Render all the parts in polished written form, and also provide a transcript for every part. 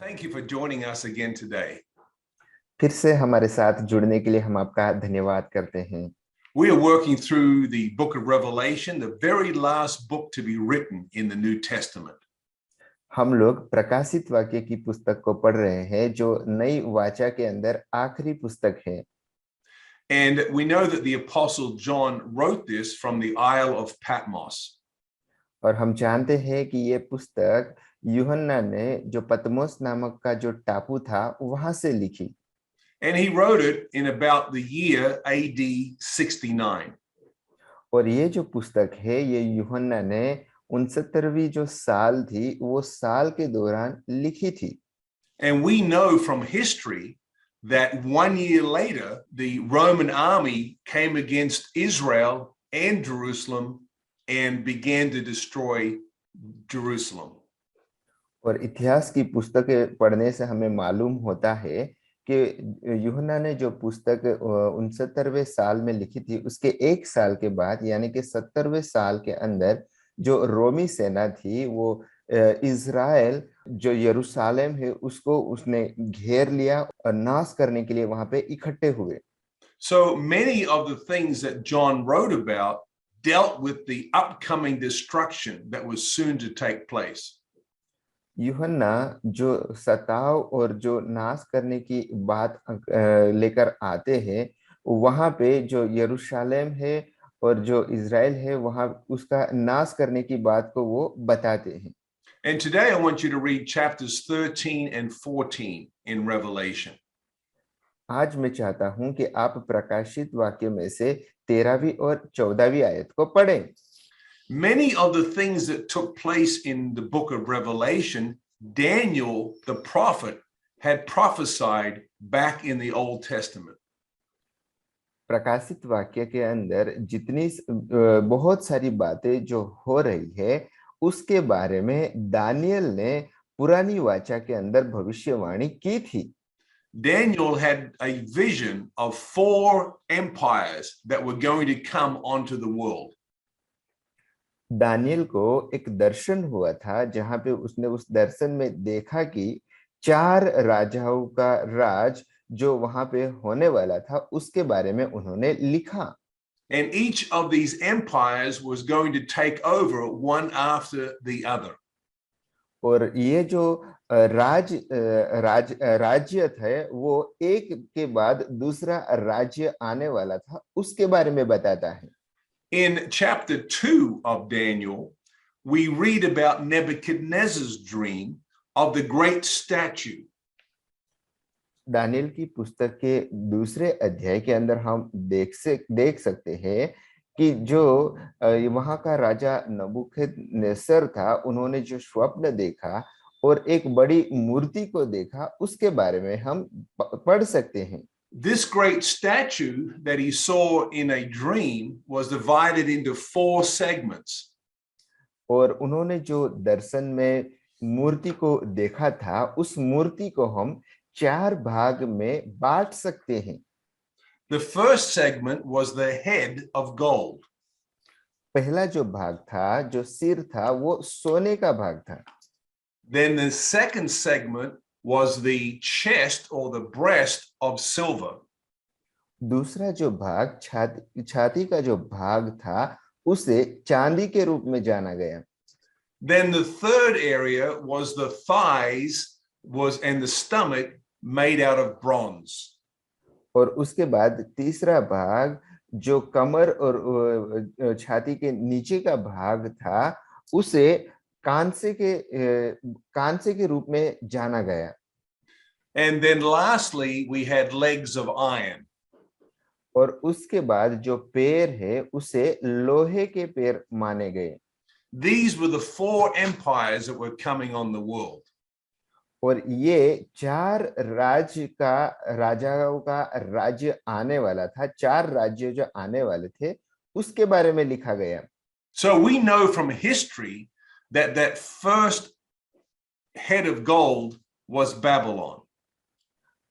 Thank you for joining us again today. फिर से हमारे साथ जुड़ने के लिए हम आपका धन्यवाद करते हैं। We are working through the book of Revelation, the very last book to be written in the New Testament. हम लोग प्रकाशित वाक्य की पुस्तक को पढ़ रहे हैं जो नई वाचा के अंदर आखिरी पुस्तक है। And we know that the apostle John wrote this from the Isle of Patmos. और हम जानते हैं कि ये पुस्तक यूहन्ना ने जो पतमोस नामक का जो टापू था वहां से लिखी। And he wrote it in about the year AD 69. और ये जो पुस्तक है ये यूहन्ना ने 69वीं जो साल थी वो साल के दौरान लिखी थी। And we know from history that 1 year later the Roman army came against Israel and Jerusalem and began to destroy Jerusalem. और इतिहास की पुस्तकें पढ़ने से हमें मालूम होता है कि यूहन्ना ने जो पुस्तक 69वें साल में लिखी थी उसके एक साल के बाद यानी कि 70वें साल के अंदर जो रोमी सेना थी वो इज़राइल जो यरूशलेम है उसको उसने घेर लिया और नाश करने के लिए वहां पे इकट्ठे हुए। So many of the things that John wrote about dealt with the upcoming destruction that was soon to take place. यूहन्ना जो सताव और जो नाश करने की बात लेकर आते हैं वहां पे जो यरूशलेम है और जो इज़राइल है वहां उसका नाश करने की बात को वो बताते हैं। And today I want you to read chapters 13 and 14 in Revelation. आज मैं चाहता हूं कि आप प्रकाशित वाक्य में से 13वीं और 14वीं आयत को पढ़ें। Many of the things that took place in the book of Revelation, Daniel the prophet had prophesied back in the Old Testament. प्रकाशित वाक्य के अंदर जितनी बहुत सारी बातें जो हो रही है उसके बारे में दानियल ने पुरानी वाचा के अंदर भविष्यवाणी की थी। Daniel had a vision of 4 empires that were going to come onto the world. Daniel को एक दर्शन हुआ था जहां पे उसने उस दर्शन में देखा कि 4 राजाओं का राज जो वहां पे होने वाला था उसके बारे में उन्होंने लिखा। And each of these empires was going to take over one after the other. और ये जो राज्य थे वो एक के बाद दूसरा राज्य आने वाला था उसके बारे में बताता है। In chapter 2 of Daniel, we read about Nebuchadnezzar's dream of the great statue. Daniel की पुस्तक के दूसरे अध्याय के अंदर हम देख सकते हैं कि जो वहां का राजा नबूकदनेस्सर था उन्होंने जो स्वप्न देखा और एक बड़ी मूर्ति को देखा उसके बारे में हम पढ़ सकते हैं। This great statue that he saw in a dream was divided into 4 segments. और उन्होंने जो दर्शन में मूर्ति को देखा था उस मूर्ति को हम 4 भाग में बांट सकते हैं। The first segment was the head of gold. पहला जो भाग था जो सिर था वो सोने का भाग था। Then the second segment was the chest or the breast of silver. दूसरा जो भाग छाती का जो भाग था उसे चांदी के रूप में जाना गया। Then the third area was the thighs and the stomach made out of bronze. और उसके बाद तीसरा भाग जो कमर और छाती के नीचे का भाग था उसे कांसे के रूप में जाना गया। And then lastly we had legs of iron. और उसके बाद जो पैर है उसे लोहे के पैर माने गए। These were the 4 empires that were coming on the world. और ये 4 राजाओं का राज्य आने वाला था। 4 राज्य जो आने वाले थे उसके बारे में लिखा गया। So we know from history that first head of gold was Babylon.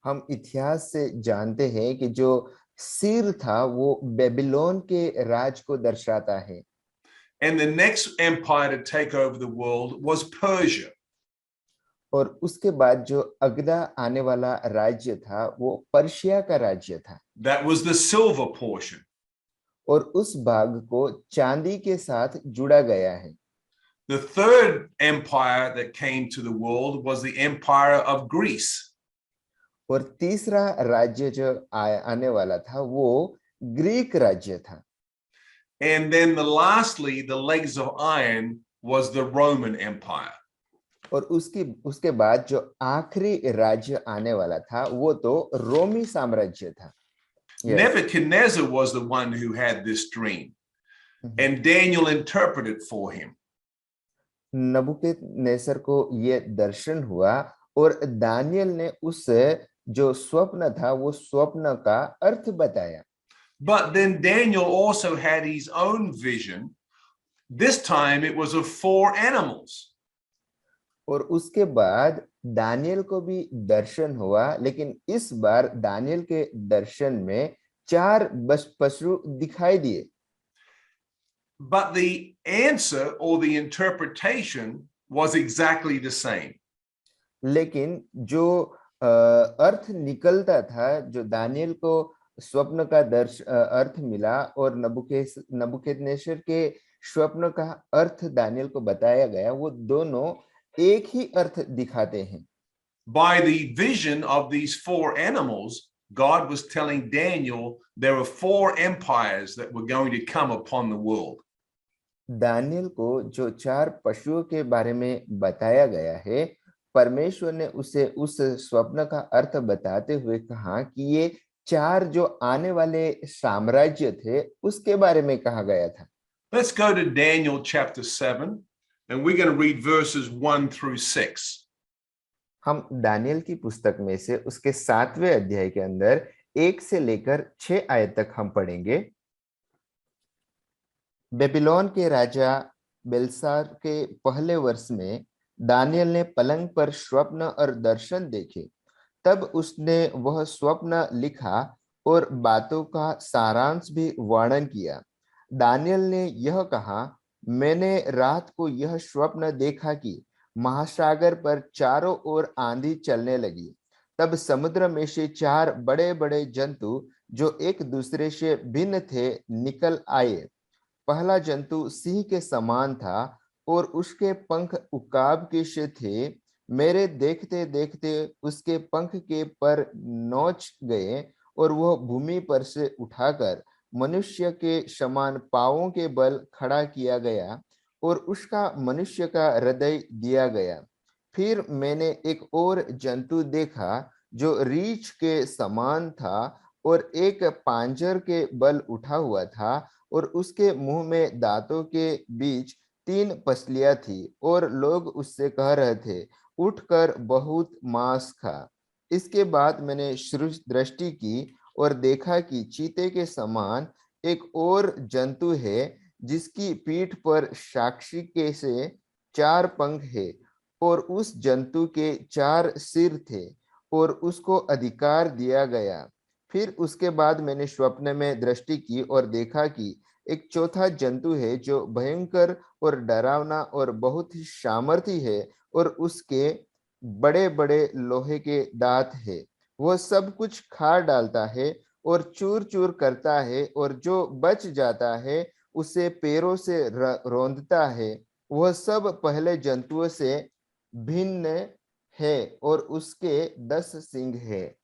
हम इतिहास से जानते हैं कि जो सिर था वो बेबीलोन के राज को दर्शाता है। And the next empire to take over the world was Persia. और उसके बाद जो अगला आने वाला राज्य था वो पर्शिया का राज्य था That was the silver portion. और उस भाग को चांदी के साथ जुड़ा गया है. The third empire that came to the world was the empire of Greece. और तीसरा राज्य जो आने वाला था वो ग्रीक राज्य था. And then lastly, the legs of iron was the Roman Empire. और उसके बाद जो आखिरी राज्य आने वाला था वो तो रोमी साम्राज्य था. Yes. Nebuchadnezzar was the one who had this dream, and Daniel interpreted for him. नबूकदनेस्सर को ये दर्शन हुआ और दानियल ने उस जो स्वप्न था वो स्वप्न का अर्थ बताया. But then Daniel also had his own vision. This time it was of 4 animals. और उसके बाद दानियल को भी दर्शन हुआ, लेकिन इस बार दानियल के दर्शन में 4 पशु दिखाई दिए. But the answer or the interpretation was exactly the same. लेकिन जो अर्थ निकलता था, जो दानियल को स्वप्न का अर्थ मिला और नबूकदनेस्सर के स्वप्न का अर्थ दानियल को बताया गया, वो दोनों एक ही अर्थ दिखाते हैं. By the vision of these 4 animals, God was telling Daniel there were 4 empires that were going to come upon the world. Daniel को जो 4 पशुओं के बारे में बताया गया है, परमेश्वर ने उसे उस स्वप्न का अर्थ बताते हुए कहा कि ये 4 जो आने वाले साम्राज्य थे उसके बारे में कहा गया था. Let's go to Daniel chapter 7 and we're going to read verses 1 through 6. हम दानियल की पुस्तक में से उसके 7वें अध्याय के अंदर 1 से लेकर 6 आयत तक हम पढ़ेंगे. बेबीलोन के राजा बेलसार के पहले वर्ष में दानियल ने पलंग पर स्वप्न और दर्शन देखे. तब उसने वह स्वप्न लिखा और बातों का सारांश भी वर्णन किया. दानियल ने यह कहा, मैंने रात को यह स्वप्न देखा कि महासागर पर चारों ओर आंधी चलने लगी. तब समुद्र में से 4 बड़े-बड़े जंतु जो एक दूसरे से भिन्न थे निकल आए. पहला जंतु सिंह के समान था और उसके पंख उकाब के से थे. मेरे देखते देखते उसके पंख के पर नोच गए और वह भूमि पर से उठाकर मनुष्य के समान पांवों के बल खड़ा किया गया और उसका मनुष्य का हृदय दिया गया. फिर मैंने एक और जंतु देखा जो रीछ के समान था और एक पांजर के बल उठा हुआ था और उसके मुंह में दांतों के बीच 3 पसलियां थी और लोग उससे कह रहे थे, उठकर बहुत मांस खा. इसके बाद मैंने दृष्टि की और देखा कि चीते के समान एक और जंतु है जिसकी पीठ पर साक्षी के से 4 पंख है और उस जंतु के 4 सिर थे और उसको अधिकार दिया गया. फिर उसके बाद मैंने स्वप्न में दृष्टि की और देखा कि एक चौथा जंतु है जो भयंकर और डरावना और बहुत ही सामर्थी है और उसके बड़े-बड़े लोहे के दांत है. वह सब कुछ खा डालता है और चूर-चूर करता है और जो बच जाता है उसे पैरों से रौंदता है. वह सब पहले जंतुओं से भिन्न है और उसके 10 सींग है.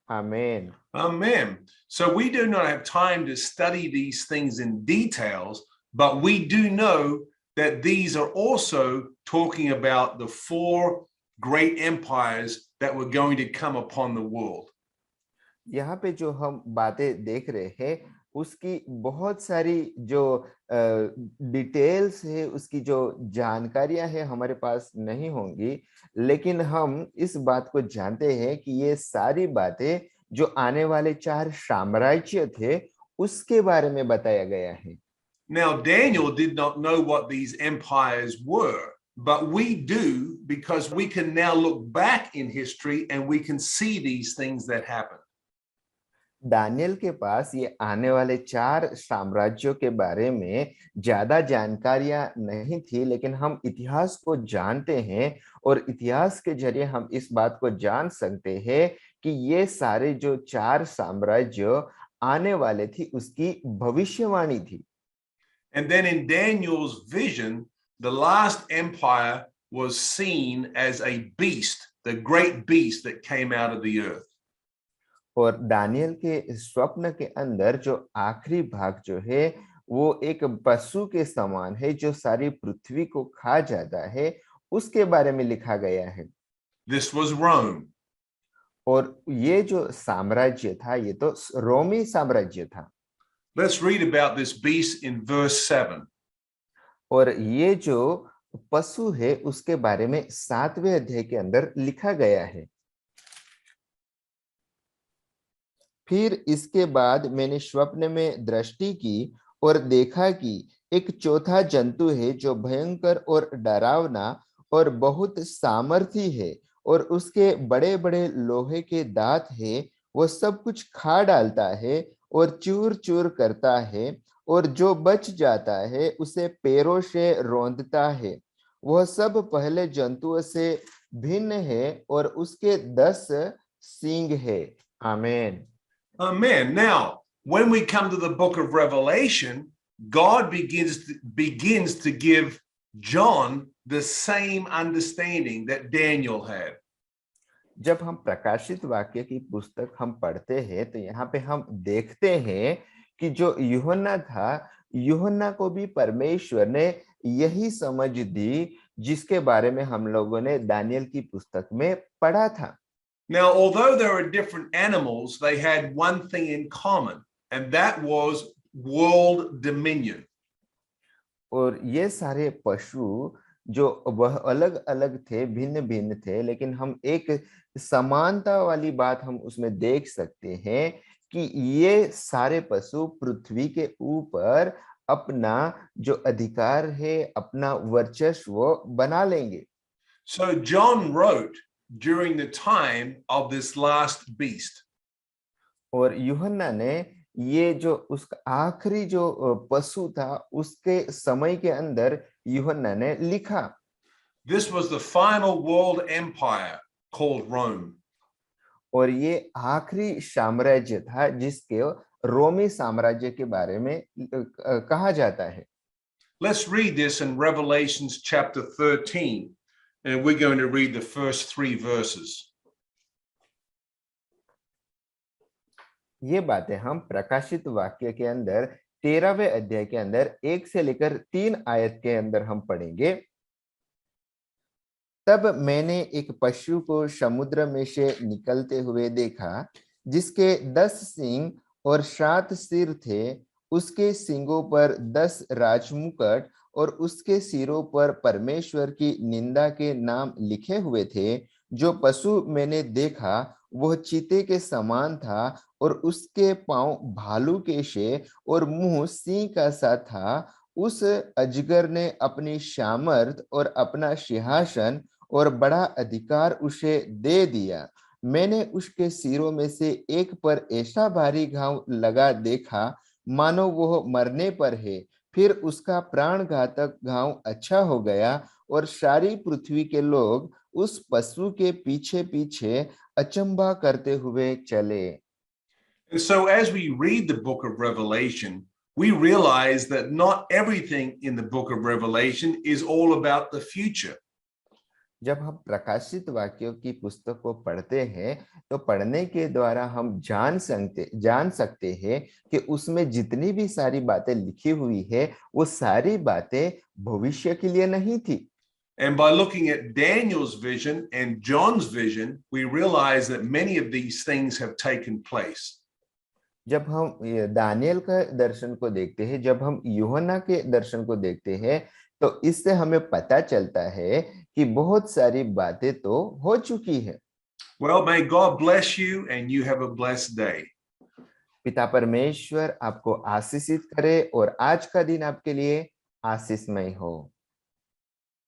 Amen. Amen. So we do not have time to study these things in details, but we do know that these are also talking about the 4 great empires that were going to come upon the world. यहाँ पे जो हम बातें देख रहे हैं उसकी बहुत सारी जो डिटेल्स है, उसकी जो जानकारियां है हमारे पास नहीं होंगी, लेकिन हम इस बात को जानते हैं कि ये सारी बातें जो आने वाले 4 साम्राज्य थे उसके बारे में बताया गया है. Now Daniel did not know what these empires were, but we do because we can now look back in history and we can see these things that happened. Daniel के पास ये आने वाले 4 साम्राज्यों के बारे में ज्यादा जानकारियां नहीं थी, लेकिन हम इतिहास को जानते हैं और इतिहास के जरिए हम इस बात को जान सकते हैं कि ये सारे जो 4 साम्राज्य आने वाले थी उसकी भविष्यवाणी थी। And then in Daniel's vision, the last empire was seen as a beast, the great beast that came out of the earth. और दानियल के स्वप्न के अंदर जो आखिरी भाग जो है वो एक पशु के समान है जो सारी पृथ्वी को खा जाता है, उसके बारे में लिखा गया है। This was Rome. और ये जो साम्राज्य था ये तो रोमी साम्राज्य था। Let's read about this beast in verse 7. और ये जो पशु है उसके बारे में 7वें अध्याय के अंदर लिखा गया है। फिर इसके बाद मैंने स्वप्न में दृष्टि की और देखा कि एक चौथा जंतु है जो भयंकर और डरावना और बहुत सामर्थी है और उसके बड़े बड़े लोहे के दांत है। वो सब कुछ खा डालता है और चूर चूर करता है और जो बच जाता है उसे पैरों से रौंदता है। वह सब पहले जंतुओं से भिन्न है और उसके 10 सींग है। आमीन। Amen. Now, when we come to the book of Revelation, God begins to give John the same understanding that Daniel had. जब हम प्रकाशित वाक्य की पुस्तक हम पढ़ते हैं तो यहाँ पे हम देखते हैं कि जो यूहन्ना था, यूहन्ना को भी परमेश्वर ने यही समझ दी जिसके बारे में हम लोगों ने दानियल की पुस्तक में पढ़ा था। Now, although there are different animals, they had one thing in common, and that was world dominion. और ये सारे पशु जो वह अलग अलग थे, भिन्न भिन्न थे, लेकिन हम एक समानता वाली बात हम उसमें देख सकते हैं कि ये सारे पशु पृथ्वी के ऊपर अपना जो अधिकार है, अपना वर्चस्व बना लेंगे। So John wrote during the time of this last beast. और यूहन्ना ने ये जो उसका आखिरी जो पशु था उसके समय के अंदर यूहन्ना ने लिखा। This was the final world empire called Rome. और ये आखिरी साम्राज्य था जिसके रोमी साम्राज्य के बारे में कहा जाता है। Let's read this in Revelations chapter 13, and we're going to read the first 3 verses. ये बातें हम प्रकाशित वाक्य के अंदर 13वें अध्याय के अंदर 1 से लेकर 3 आयत के अंदर हम पढ़ेंगे। तब मैंने एक पशु को समुद्र में से निकलते हुए देखा जिसके 10 सींग और 7 सिर थे। उसके सींगों पर 10 राजमुकुट और उसके सिरों पर परमेश्वर की निंदा के नाम लिखे हुए थे। जो पशु मैंने देखा वह चीते के समान था और उसके पांव भालू के से और मुंह सिंह का सा था। उस अजगर ने अपनी सामर्थ और अपना सिंहासन और बड़ा अधिकार उसे दे दिया। मैंने उसके सिरों में से एक पर ऐसा भारी घाव लगा देखा मानो वह मरने पर है। फिर उसका प्राणघातक घाव अच्छा हो गया और सारी पृथ्वी के लोग उस पशु के पीछे पीछे अचंभा करते हुए चले। And so as we read the book of Revelation, we realize that not everything in the book of Revelation is all about the future. जब हम प्रकाशित वाक्यों की पुस्तक को पढ़ते हैं तो पढ़ने के द्वारा हम जान सकते हैं कि उसमें जितनी भी सारी बातें लिखी हुई है वो सारी बातें भविष्य के लिए नहीं थी। And by looking at Daniel's vision and John's vision, we realize that many of these things have taken place. जब हम दानियल का दर्शन को देखते हैं, जब हम यूहन्ना के दर्शन को देखते हैं तो इससे हमें पता चलता है कि बहुत सारी बातें तो हो चुकी है। Well, may God bless you and you have a blessed day. पिता परमेश्वर आपको आशीषित करे और आज का दिन आपके लिए आशीषमय हो।